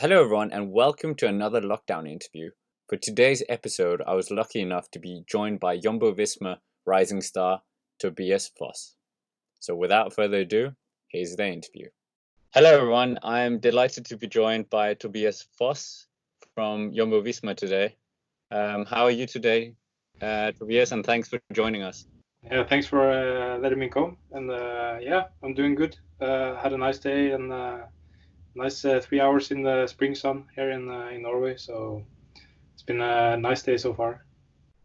Hello, everyone, and welcome to another lockdown interview. For today's episode, I was lucky enough to be joined by Jumbo-Visma rising star Tobias Foss. So, without further ado, here's the interview. Hello, everyone. I'm delighted to be joined by Tobias Foss from Jumbo-Visma today. How are you today, Tobias? And thanks for joining us. Yeah, thanks for letting me come. And yeah, I'm doing good. Had a nice day and nice 3 hours in the spring sun here in Norway. So it's been a nice day so far.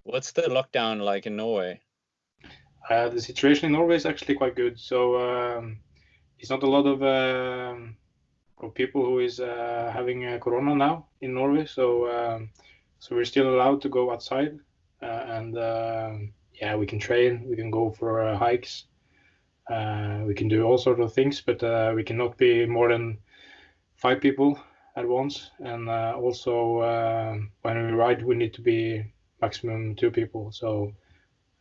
What's the lockdown like in Norway? The situation in Norway is actually quite good. So it's not a lot of people who is having corona now in Norway. So we're still allowed to go outside and yeah, we can train, we can go for hikes. We can do all sorts of things, but we cannot be more than 5 people at once. And also, when we ride, we need to be maximum 2 people. So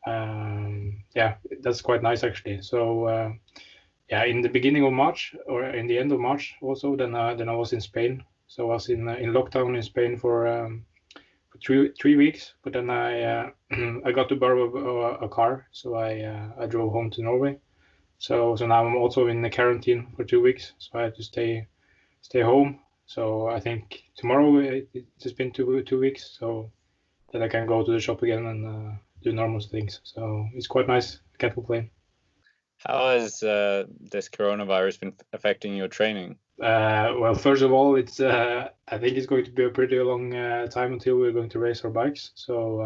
yeah, that's quite nice actually. So yeah, in the beginning of March or in the end of March, also then I was in Spain. So I was in lockdown in Spain for 3 weeks. But then I I got to borrow a car, so I drove home to Norway. So now I'm also in the quarantine for 2 weeks, so I had to stay home. So I think tomorrow it's been two weeks, so that I can go to the shop again and do normal things. So it's quite nice. Can't complain. How has this coronavirus been affecting your training? Well, first of all, it's I think it's going to be a pretty long time until we're going to race our bikes. So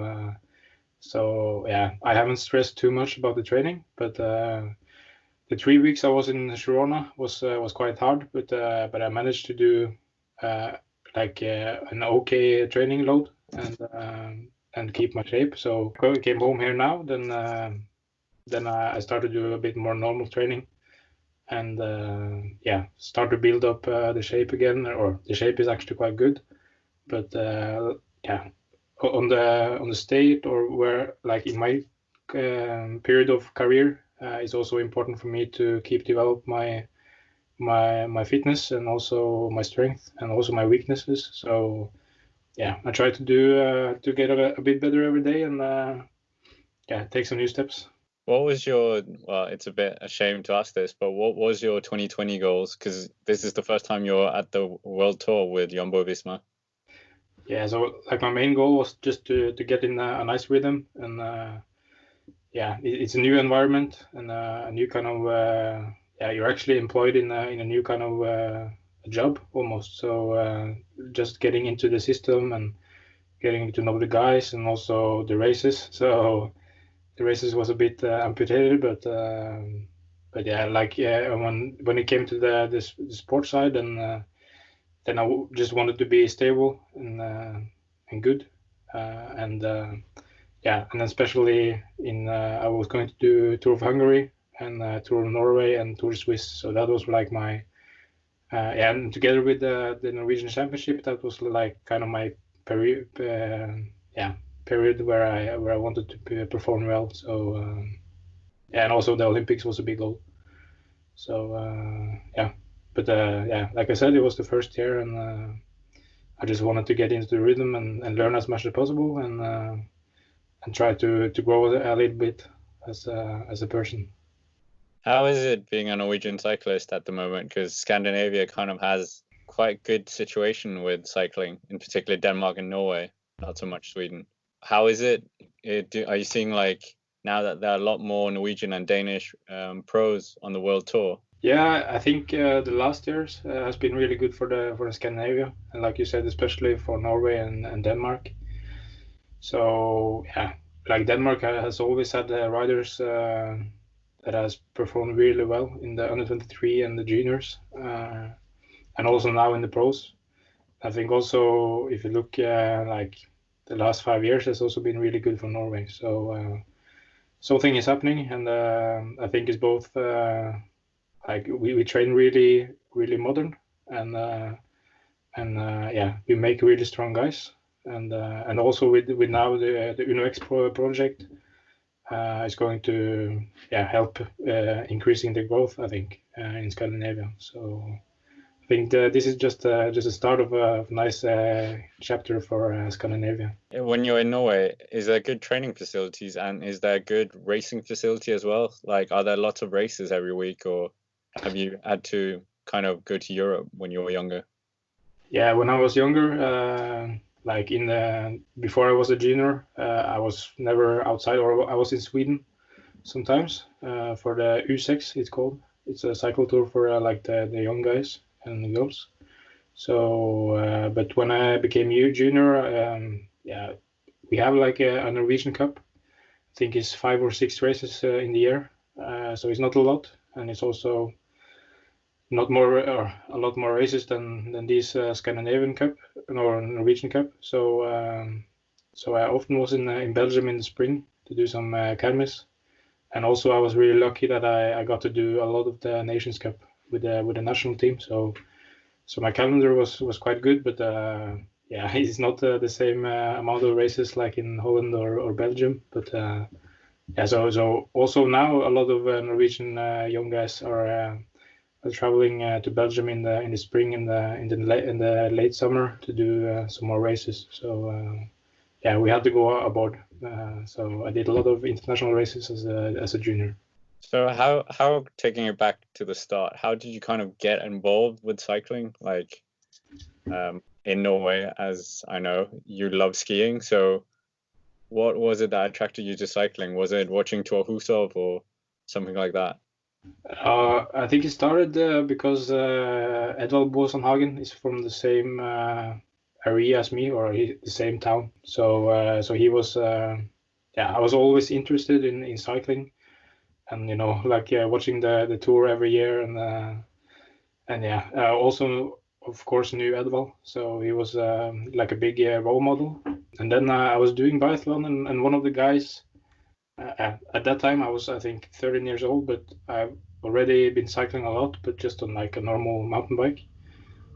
yeah, I haven't stressed too much about the training, but the 3 weeks I was in Girona was quite hard, but I managed to do an okay training load and keep my shape. So I came home here now, then I started to do a bit more normal training, and yeah, start to build up the shape again. Or the shape is actually quite good, but yeah, on the state or where like in my period of career. It's also important for me to keep develop my fitness and also my strength and also my weaknesses. So yeah, I try to do to get a bit better every day and yeah, take some new steps. What was your, well, it's a bit a shame to ask this, but what was your 2020 goals? Because this is the first time you're at the World Tour with Jumbo-Visma. Yeah, so like my main goal was just to get in a nice rhythm and yeah, it's a new environment and a new kind of yeah, you're actually employed in a new kind of job almost. So just getting into the system and getting to know the guys and also the races. So the races was a bit amputated, but yeah, like yeah, when it came to the sports side, then I just wanted to be stable and good and yeah, and especially in I was going to do Tour of Hungary and Tour of Norway and Tour Swiss. So that was like my yeah, and together with the Norwegian Championship, that was like kind of my period yeah, period where I wanted to perform well. So yeah, and also the Olympics was a big goal. So yeah, but yeah, like I said, it was the first year, and I just wanted to get into the rhythm and learn as much as possible and try to grow a little bit as a person. How is it being a Norwegian cyclist at the moment? Because Scandinavia kind of has quite good situation with cycling, in particular Denmark and Norway, not so much Sweden. How is it? Are you seeing like now that there are a lot more Norwegian and Danish pros on the World Tour? Yeah, I think the last years has been really good for the Scandinavia, and like you said, especially for Norway and Denmark. So yeah, like Denmark has always had riders that has performed really well in the under 23 and the juniors, and also now in the pros. I think also if you look like the last 5 years has also been really good for Norway. So something is happening, and I think it's both like we train really modern and yeah, we make really strong guys, and also with now the UnoX project is going to yeah help increasing the growth I think in Scandinavia. So I think this is just a start of a nice chapter for Scandinavia. When you're in Norway, is there good training facilities and is there good racing facility as well? Like, are there lots of races every week, or have you had to kind of go to Europe when you were younger? Yeah, when I was younger, like before I was a junior, I was never outside, or I was in Sweden sometimes for the U6, it's called. It's a cycle tour for like the young guys and the girls. So, but when I became junior, yeah, we have like a Norwegian Cup. I think it's 5 or 6 races in the year, so it's not a lot, and it's also not more or a lot more races than these Scandinavian Cup or Norwegian Cup. So I often was in Belgium in the spring to do some kermis, and also I was really lucky that I got to do a lot of the Nations Cup with the national team. So my calendar was quite good, but yeah, it's not the same amount of races like in Holland or Belgium. But yeah, so also now a lot of Norwegian young guys are traveling to Belgium in the spring and in the late summer to do some more races. So yeah, we had to go aboard. So I did a lot of international races as a junior. So how taking it back to the start, how did you kind of get involved with cycling? Like in Norway, as I know, you love skiing. So what was it that attracted you to cycling? Was it watching Tor Husov or something like that? I think it started because Edvald Boasson is from the same area as me, or the same town. So he was, yeah, I was always interested in cycling, and like watching the tour every year, and yeah, also of course knew Edvald, so he was like a big role model. And then I was doing biathlon, and one of the guys. At that time, I was, I think, 13 years old, but I've already been cycling a lot, but just on like a normal mountain bike.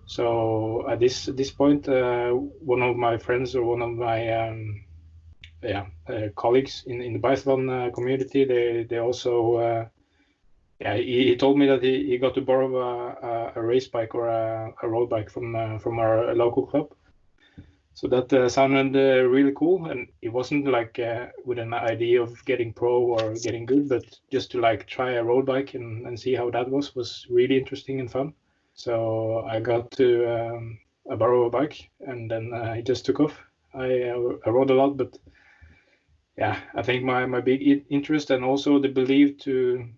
So at this point, one of my friends or one of my colleagues in the biathlon community, they also yeah, he told me that he got to borrow a race bike or a road bike from our local club. So that sounded really cool, and it wasn't like with an idea of getting pro or getting good, but just to like try a road bike and see how that was really interesting and fun. So I got to borrow a bike, and then it just took off. I rode a lot, but yeah, I think my big interest and also the belief to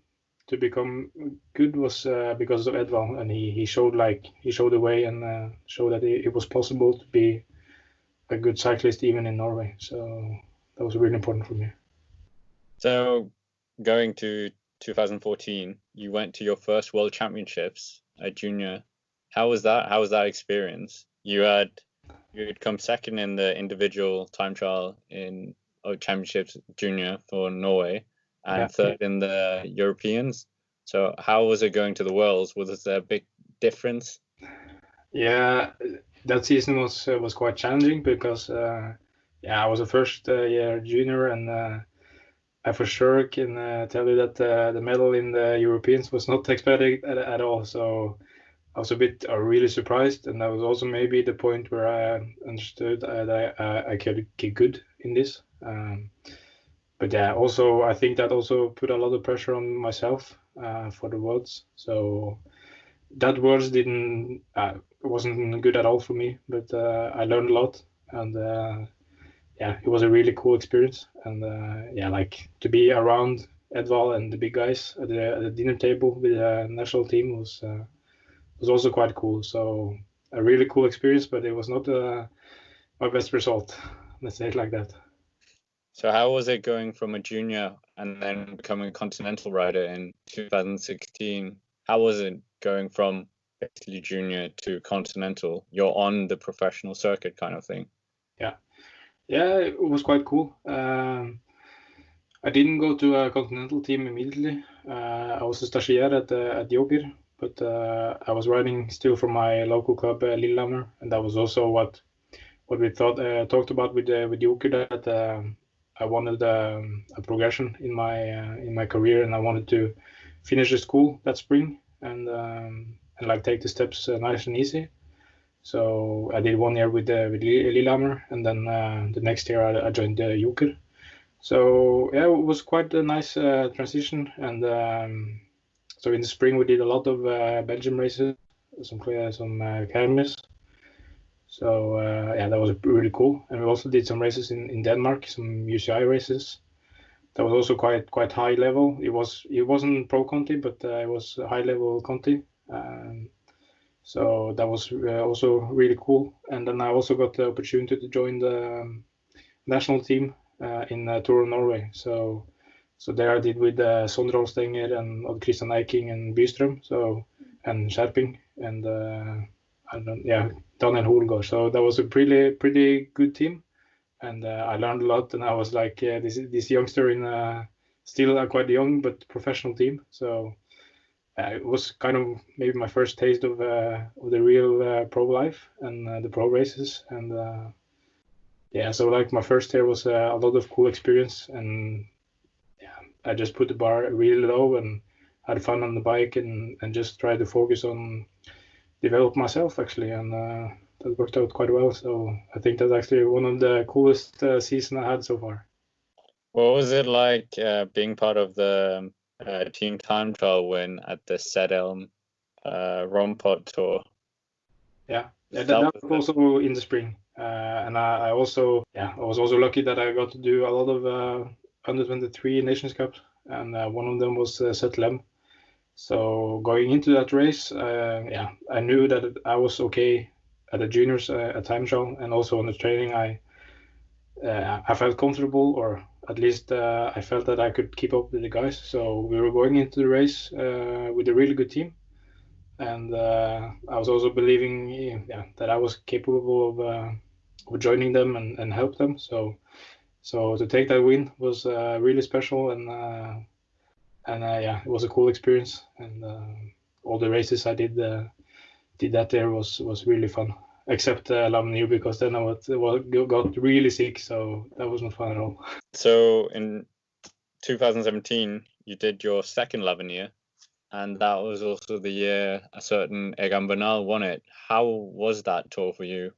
become good was because of Edvald, and he showed the way and showed that it was possible to be a good cyclist even in Norway. So that was really important for me. So going to 2014, you went to your first World Championships at junior. How was that? How was that experience? You had come second in the individual time trial in championships junior for Norway and third in the Europeans. So how was it going to the Worlds? Was there a big difference? Yeah, that season was quite challenging because yeah, I was a first year junior, and I for sure can tell you that the medal in the Europeans was not expected at all. So I was a bit really surprised, and that was also maybe the point where I understood that I could get good in this. But yeah, also I think that also put a lot of pressure on myself for the worlds. So that worlds didn't wasn't good at all for me, but I learned a lot, and yeah, it was a really cool experience. And yeah, like to be around Edvald and the big guys at the dinner table with the national team was also quite cool. So a really cool experience, but it was not my best result. Let's say it like that. So how was it going from a junior and then becoming a continental rider in 2016? How was it going from basically junior to continental? You're on the professional circuit kind of thing. Yeah, it was quite cool. I didn't go to a continental team immediately. I was a stagiaire at Joker, but I was riding still for my local club Lillehammer, and that was also what we talked about with Joker, that I wanted a progression in my career, and I wanted to finish the school that spring, and like take the steps nice and easy. So I did 1 year with Lillehammer, and then the next year I joined Joker. So yeah, it was quite a nice transition. And so in the spring we did a lot of Belgium races, some academies. So yeah, that was really cool. And we also did some races in Denmark, some UCI races. That was also quite high level. It wasn't pro Conti, but it was high level Conti. So that was also really cool. And then I also got the opportunity to join the national team in Tour of Norway. So there I did with Sondre Stenger and Odd Christian Eiking and Bystrøm, and Skjerping and Daniel Holgaard. So that was a pretty good team, and I learned a lot. And I was like this youngster in still quite young but professional team. So it was kind of maybe my first taste of the real pro life and the pro races. And yeah, so like my first year was a lot of cool experience, and yeah, I just put the bar really low and had fun on the bike and just tried to focus on develop myself actually, and that worked out quite well. So I think that's actually one of the coolest seasons I had so far. What was it like being part of the team time trial win at the Sedhelm Rompot Tour? Yeah, that was also in the spring. And I was also lucky that I got to do a lot of under 23 Nations Cups, and one of them was Sedhelm. So going into that race, I knew that I was okay at the juniors at time trial, and also on the training, I felt comfortable, or at least I felt that I could keep up with the guys. So we were going into the race with a really good team, and I was also believing that I was capable of joining them and help them. So to take that win was really special, and it was a cool experience. And all the races I did that there was really fun, except Lamnew, because then I got really sick, so that was not fun at all. So in 2017, you did your second Lavenier, and that was also the year a certain Egan Bernal won it. How was that tour for you?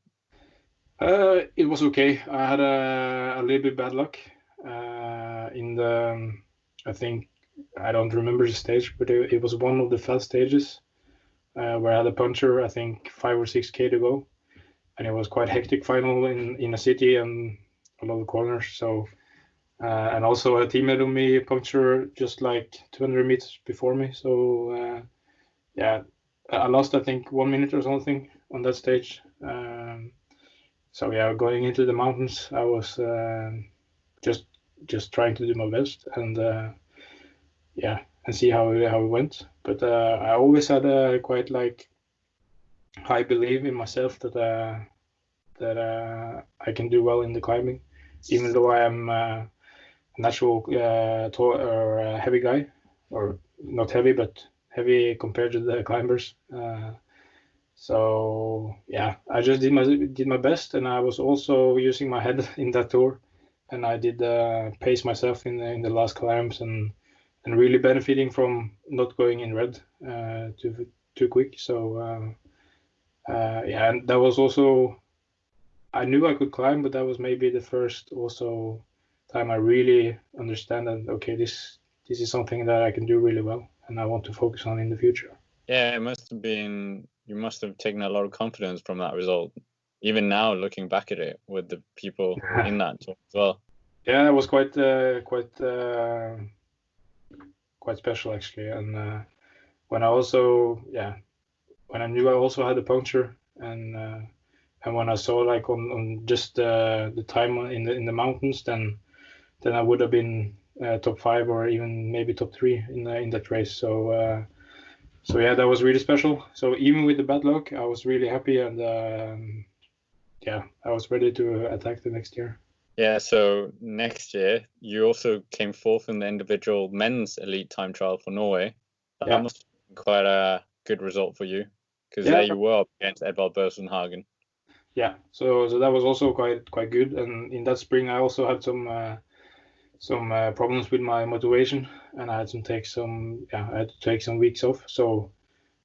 It was okay. I had a little bit bad luck in the, I think, I don't remember the stage, but it was one of the fast stages where I had a puncture, I think 5 or 6K to go. And it was quite hectic final in a city and a lot of corners. So, and also a teammate of me punctured just like 200 meters before me. So, I lost, I think, 1 minute or something on that stage. So yeah, going into the mountains, I was just trying to do my best and and see how it went. But I always had a quite like high belief in myself that I can do well in the climbing, even though I am a natural tall or heavy guy, or not heavy, but heavy compared to the climbers. So yeah, I just did my best, and I was also using my head in that tour, and I did pace myself in the last climbs and really benefiting from not going in red too quick. So and that was also, I knew I could climb, but that was maybe the first also time I really understand that okay, this is something that I can do really well, and I want to focus on in the future. Yeah, it must have been. You must have taken a lot of confidence from that result. Even now, looking back at it with the people in that tour as well. Yeah, it was quite special actually. And when I knew I also had a puncture, and when I saw like on just the time in the mountains, then I would have been top 5 or even maybe top 3 in that race. So yeah, that was really special. So even with the bad luck, I was really happy, and I was ready to attack the next year. Yeah, so next year you also came fourth in the individual men's elite time trial for Norway. That must have been quite a good result for you, because there you were up against Edvald Børsenhagen. Yeah, so that was also quite good. And in that spring, I also had some problems with my motivation, and I had to take some weeks off. So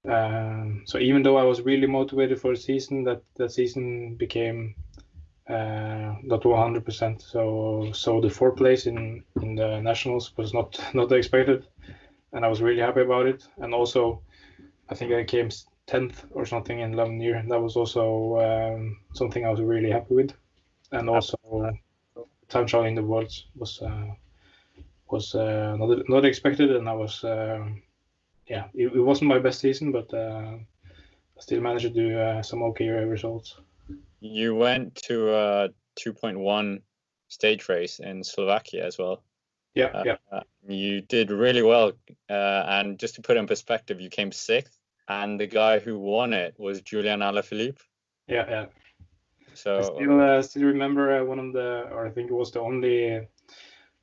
So even though I was really motivated for the season, that season became not 100%. So the fourth place in the nationals was not expected, and I was really happy about it. And also, I think I came 10th or something in Lavenir, and that was also something I was really happy with. And also, time trial in the worlds was not expected, and I was it wasn't my best season, but I still managed to do some okay results. You went to a 2.1 stage race in Slovakia as well. Yeah. You did really well, and just to put it in perspective, you came 6th, and the guy who won it was Julian Alaphilippe. Yeah. So I still remember one of the, or I think it was the only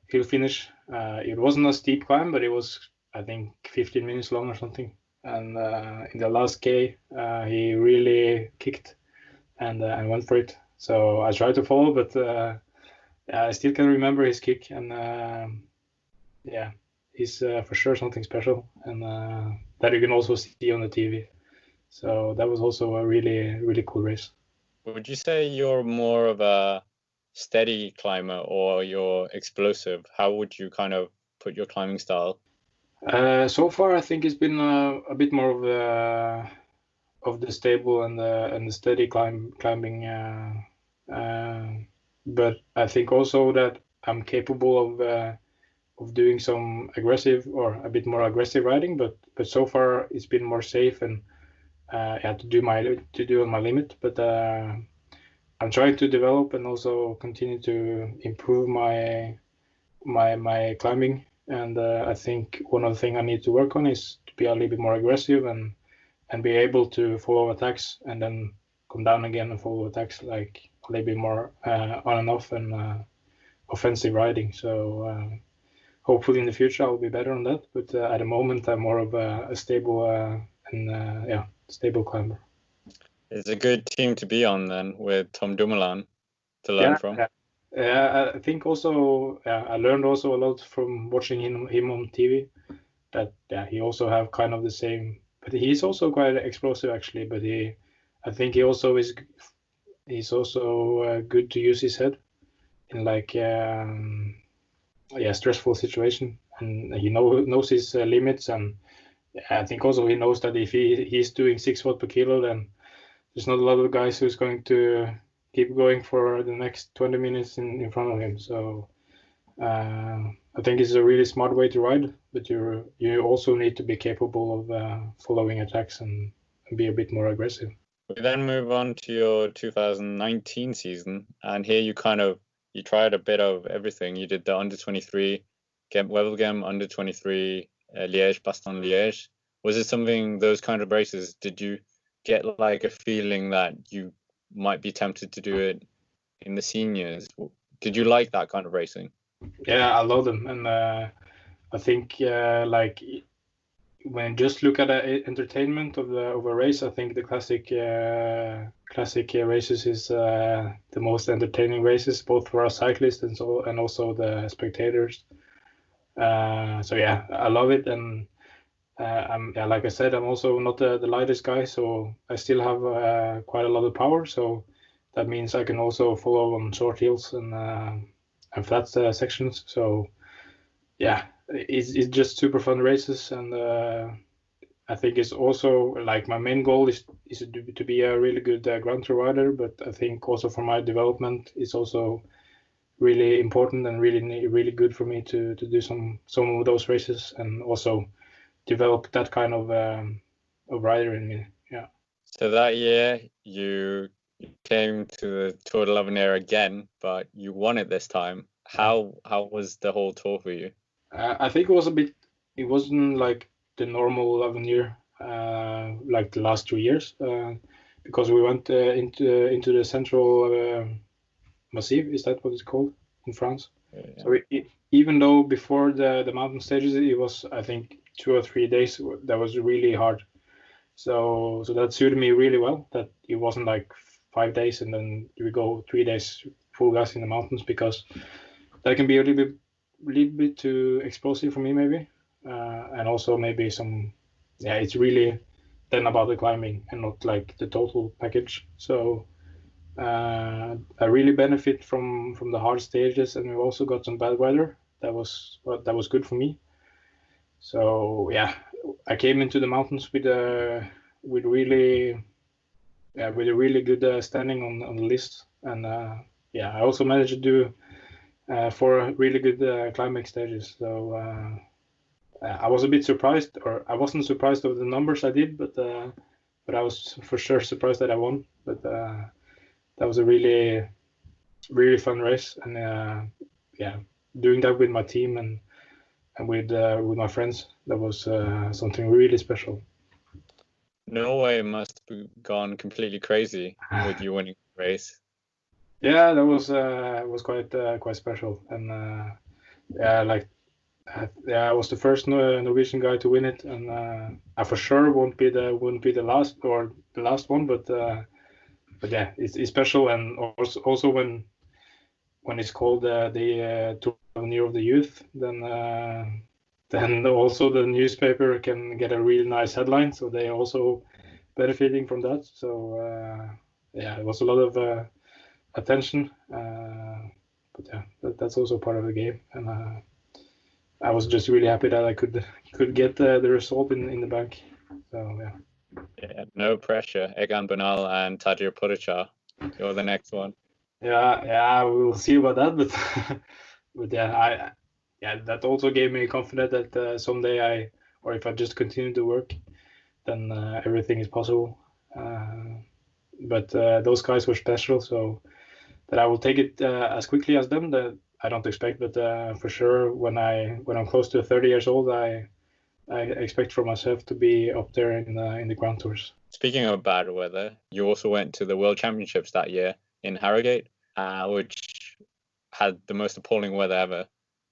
hill finish. It wasn't a steep climb, but it was, I think, 15 minutes long or something. And in the last K, he really kicked and went for it. So I tried to follow, but I still can remember his kick, and he's for sure something special, and that you can also see on the TV. So that was also a really, really cool race. would you say you're more of a steady climber or you're explosive? How would you kind of put your climbing style? So far, I think it's been a bit more of the stable and the steady climbing. But I think also that I'm capable of doing some aggressive or a bit more aggressive riding. But so far, it's been more safe, and I had to do on my limit. But I'm trying to develop and also continue to improve my climbing. And I think one of the things I need to work on is to be a little bit more aggressive and be able to follow attacks and then come down again and follow attacks, like a little bit more on and off and offensive riding. So hopefully in the future I'll be better on that. But at the moment I'm more of a stable stable climber. It's a good team to be on then with Tom Dumoulin to learn from. I think also I learned also a lot from watching him on TV. That he also have kind of the same, but he's also quite explosive actually. But I think he's also good to use his head in like stressful situation, and he knows his limits, and I think also he knows that if he's doing 6 watt per kilo, then there's not a lot of guys who's going to keep going for the next 20 minutes in front of him. So I think it's a really smart way to ride, but you also need to be capable of following attacks and be a bit more aggressive. We then move on to your 2019 season, and here you tried a bit of everything. You did the under 23 Gent-Wevelgem, under 23 Liège-Bastogne-Liège. Was it something, those kind of races, did you get like a feeling that you might be tempted to do it in the seniors? Did you like that kind of racing? Yeah, I love them, and I think like when you just look at the entertainment of a race, I think the classic races is the most entertaining races, both for us cyclists and also the spectators. So yeah, I love it, and like I said, I'm also not the lightest guy, so I still have quite a lot of power. So that means I can also follow on short hills and flat sections. So yeah, it's just super fun races, and I think it's also like my main goal is to be a really good Grand Tour rider. But I think also for my development, it's also really important and really good for me to do some of those races and also develop that kind of rider in me. Yeah. So that year you came to the Tour de l'Avenir again, but you won it this time. How was the whole tour for you? I think it wasn't like the normal Avenir like the last 2 years because we went into the central Massif. Is that what it's called in France? Yeah. So even though before the mountain stages, it was, I think, 2 or 3 days that was really hard. So that suited me really well, that it wasn't like 5 days and then we go 3 days full gas in the mountains, because that can be a little bit too explosive for me maybe, and also maybe it's really then about the climbing and not like the total package. So I really benefit from the hard stages, and we also got some bad weather. That was good for me. So yeah, I came into the mountains with a really good standing on the list, and I also managed to do 4 really good climbing stages. So I was a bit surprised, or I wasn't surprised of the numbers I did, but I was for sure surprised that I won. But that was a really fun race, and doing that with my team and with my friends, that was something really special. Norway must have gone completely crazy with you winning the race. Yeah, that was quite special, and I was the first Norwegian guy to win it, and I for sure won't be the last one, but yeah, it's special, and also when it's called the Tournament of the Youth, then also the newspaper can get a really nice headline, so they also benefiting from that. So it was a lot of attention, but yeah, that's also part of the game, and I was just really happy that I could get the result in the bank. So yeah. Yeah, no pressure. Egan Bernal and Tadej Pogačar, you're the next one. Yeah, we'll see about that, but but yeah, that also gave me confidence that someday or if I just continue to work, then everything is possible. But those guys were special, so that I will take it as quickly as them, that I don't expect, but for sure when I'm close to 30 years old, I expect for myself to be up there in the Grand Tours. Speaking of bad weather, you also went to the World Championships that year in Harrogate, which had the most appalling weather ever.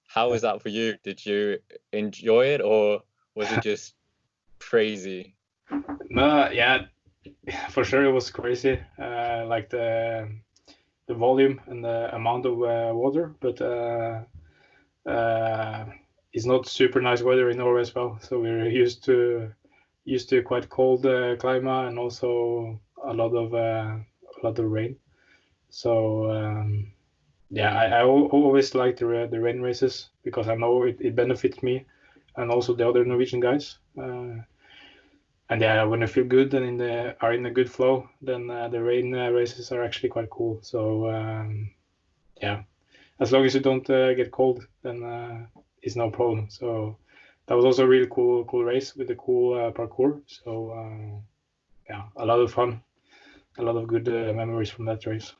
How was that for you? Did you enjoy it, or was it just crazy? No, yeah, for sure it was crazy. Like the volume and the amount of water, but it's not super nice weather in Norway as well. So we're used to quite cold climate, and also a lot of rain. So I always like the rain races, because I know it benefits me and also the other Norwegian guys. And yeah, when I feel good and are in a good flow, then the rain races are actually quite cool. So yeah, as long as you don't get cold, then it's no problem. So that was also a really cool race with a cool parkour. So yeah, a lot of fun, a lot of good memories from that race.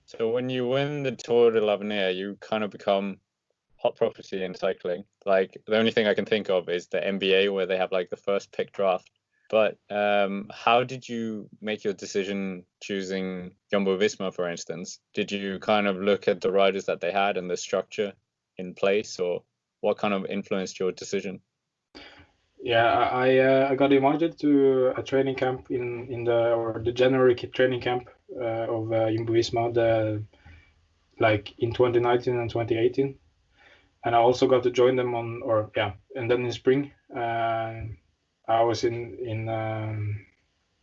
So when you win the Tour de l'Avenir, you kind of become hot property in cycling. Like, the only thing I can think of is the NBA, where they have like the first pick draft. But how did you make your decision choosing Jumbo-Visma, for instance? Did you kind of look at the riders that they had and the structure in place, or what kind of influenced your decision? Yeah, I got invited to a training camp in the January training camp of Jumbo-Visma, like in 2019 and 2018, and I also got to join them and then in spring I was in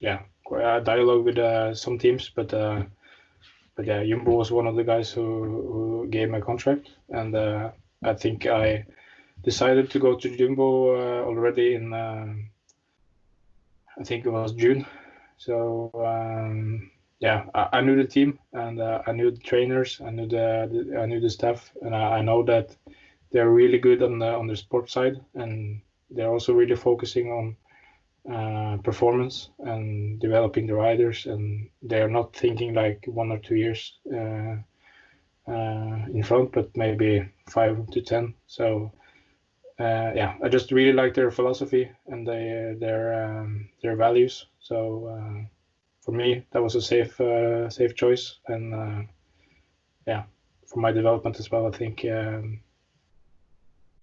a dialogue with some teams, but yeah, Jumbo was one of the guys who gave me a contract, and I think I decided to go to Jumbo already in I think it was June. So I knew the team, and I knew the trainers, I knew the staff, and I know that they're really good on the sport side, and they're also really focusing on performance and developing the riders, and they're not thinking like 1 or 2 years in front, but maybe 5 to 10. So I just really like their philosophy and their values. So for me, that was a safe choice, and for my development as well, I think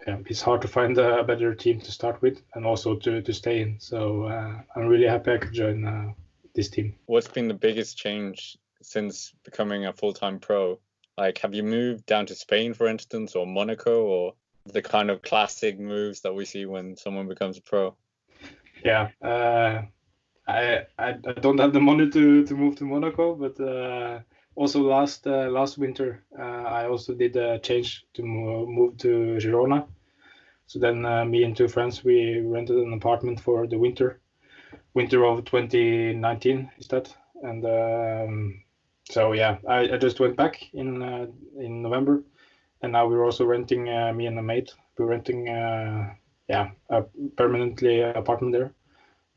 it's hard to find a better team to start with, and also to stay in. So I'm really happy I could join this team. What's been the biggest change since becoming a full-time pro? Like, have you moved down to Spain, for instance, or Monaco, or the kind of classic moves that we see when someone becomes a pro? Yeah. I don't have the money to move to Monaco, but also last winter I also did a change to move to Girona. So then me and two friends, we rented an apartment for the winter of 2019 is that, and so yeah, I just went back in November, and now we're also renting, me and a mate, we're renting a permanently apartment there.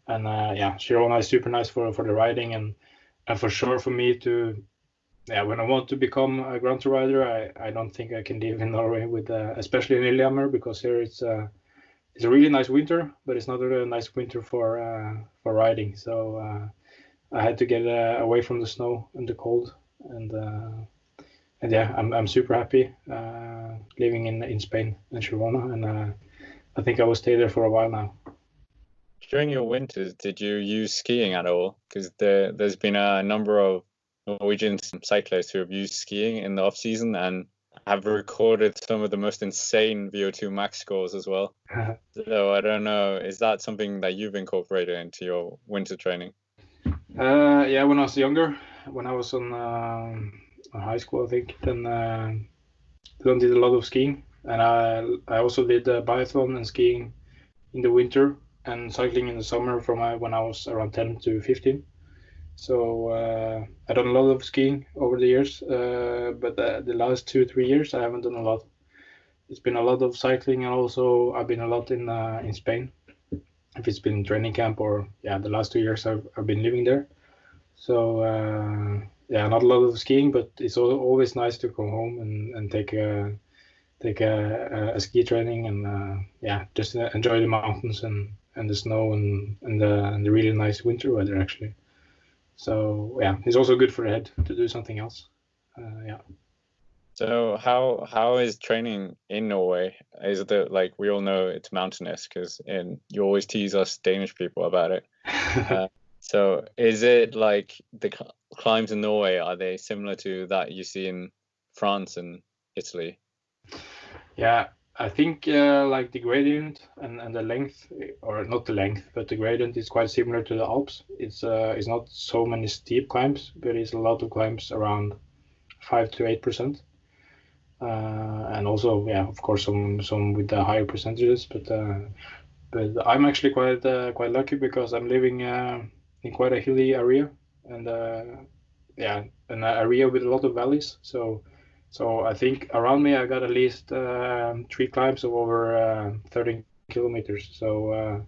And yeah, Girona is super nice for the riding, and for sure for me to, yeah, when I want to become a Grand Tour rider, I don't think I can live in Norway with especially in Lillehammer, because here it's a really nice winter, but it's not a really nice winter for riding. So I had to get away from the snow and the cold, and yeah, I'm super happy living in Spain and Girona, and I think I will stay there for a while now. During your winters, did you use skiing at all? Because there's been a number of Norwegian cyclists who have used skiing in the off season and have recorded some of the most insane VO2 max scores as well. So I don't know, is that something that you've incorporated into your winter training? Yeah, when I was younger, when I was on high school, I think, then did a lot of skiing, and I also did biathlon and skiing in the winter, and cycling in the summer from when I was around 10 to 15. So I done a lot of skiing over the years, but the last 2-3 years I haven't done a lot. It's been a lot of cycling, and also I've been a lot in Spain. If it's been training camp, or yeah, the last 2 years I've been living there. So yeah, not a lot of skiing, but it's always nice to come home and take a ski training, and yeah, just enjoy the mountains and the snow and the really nice winter weather actually. So yeah, it's also good for the head to do something else. Yeah. So how is training in Norway? Is it like, we all know it's mountainous, because you always tease us Danish people about it. So is it like the climbs in Norway, are they similar to that you see in France and Italy? Yeah, I think like the gradient and the length, or not the length, but the gradient is quite similar to the Alps. It's not so many steep climbs, but it's a lot of climbs around 5 to 8%. And also, yeah, of course, some with the higher percentages. But I'm actually quite lucky, because I'm living in quite a hilly area, and yeah, an area with a lot of valleys. So I think around me I got at least 3 climbs of over 13 kilometers. So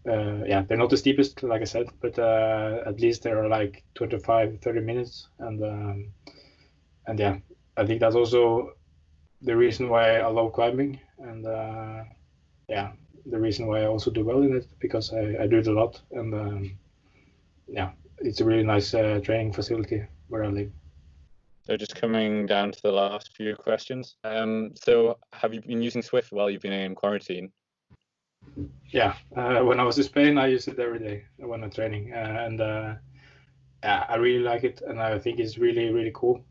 yeah, they're not the steepest, like I said, but at least they're like 25-30 minutes, and yeah, I think that's also the reason why I love climbing, and yeah, the reason why I also do well in it, because I do it a lot, and yeah, it's a really nice training facility where I live. So just coming down to the last few questions. So have you been using Zwift while you've been in quarantine? Yeah, when I was in Spain, I use it every day when I'm training, and yeah, I really like it, and I think it's really cool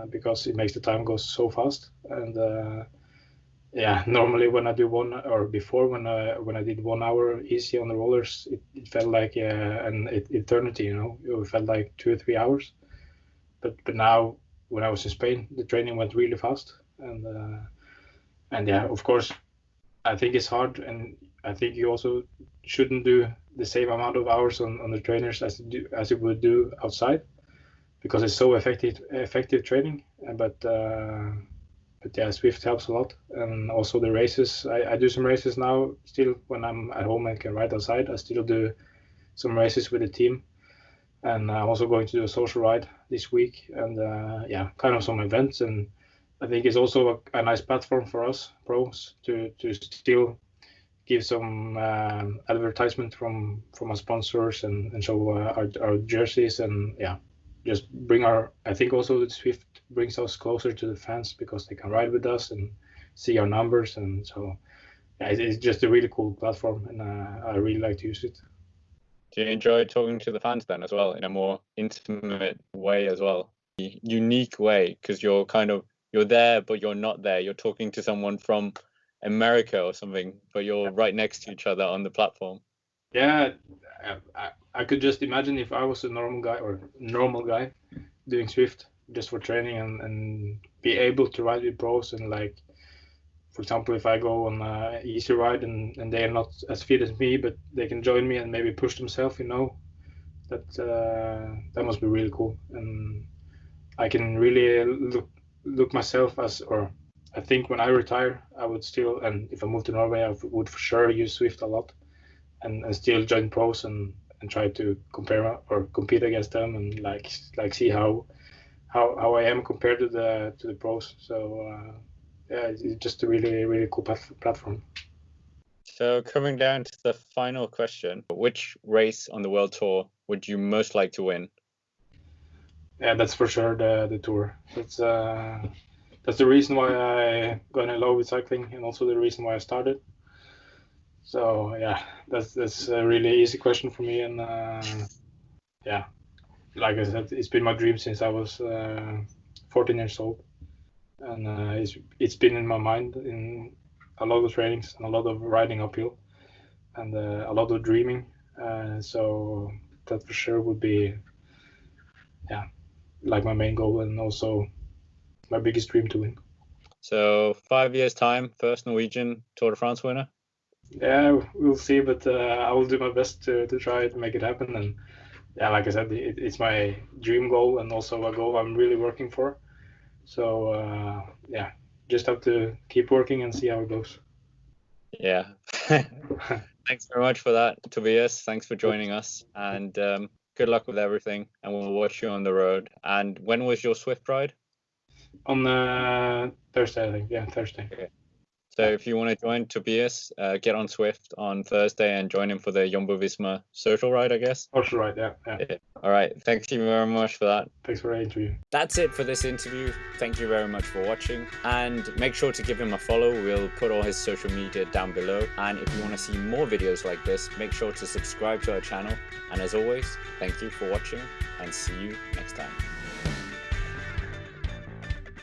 because it makes the time go so fast. And yeah, normally when I do one, or before when I did 1 hour easy on the rollers, it felt like an eternity. It felt like 2 or 3 hours. But now when I was in Spain, the training went really fast, and yeah, of course, I think it's hard, and I think you also shouldn't do the same amount of hours on the trainers as you would do outside, because it's so effective training. But yeah, Zwift helps a lot, and also the races. I do some races now still when I'm at home and can ride outside. I still do some races with the team, and I'm also going to do a social ride this week, and yeah, kind of some events. And I think it's also a nice platform for us pros to still give some advertisement from our sponsors, and show our jerseys, and yeah, just bring I think also the Zwift brings us closer to the fans, because they can ride with us and see our numbers, and so yeah, it's just a really cool platform, and I really like to use it. Do you enjoy talking to the fans then as well, in a more intimate way as well? Unique way, because you're there, but you're not there. You're talking to someone from America or something, but you're right next to each other on the platform. Yeah, I could just imagine if I was a normal guy doing Zwift just for training and be able to ride with pros and like, for example, if I go on a easy ride and they are not as fit as me, but they can join me and maybe push themselves, that must be really cool. And I can really look myself as, or I think when I retire, I would still, and if I move to Norway, I would for sure use Zwift a lot and still join pros and try to compare or compete against them and like see how I am compared to the pros. So yeah, it's just a really cool platform. So coming down to the final question, which race on the World Tour would you most like to win? Yeah, that's for sure the tour. That's the reason why I got in love with cycling and also the reason why I started. So yeah, that's a really easy question for me, and yeah, like I said, it's been my dream since I was 14 years old, and it's been in my mind in a lot of trainings and a lot of riding uphill, and a lot of dreaming. So that for sure would be, yeah, like my main goal and also my biggest dream to win. So 5 years time, first Norwegian Tour de France winner? Yeah, we'll see, but I will do my best to try to make it happen. And yeah, like I said, it's my dream goal and also a goal I'm really working for. So yeah, just have to keep working and see how it goes. Yeah. Thanks very much for that, Tobias. Thanks for joining us, and good luck with everything. And we'll watch you on the road. And when was your Zwift ride? On Thursday, I think. Yeah, Thursday. Okay. So if you want to join Tobias, get on Zwift on Thursday and join him for the Jumbo-Visma social ride, I guess. Also, right. Yeah. All right. Thank you very much for that. Thanks for the interview. That's it for this interview. Thank you very much for watching. And make sure to give him a follow. We'll put all his social media down below. And if you want to see more videos like this, make sure to subscribe to our channel. And as always, thank you for watching and see you next time.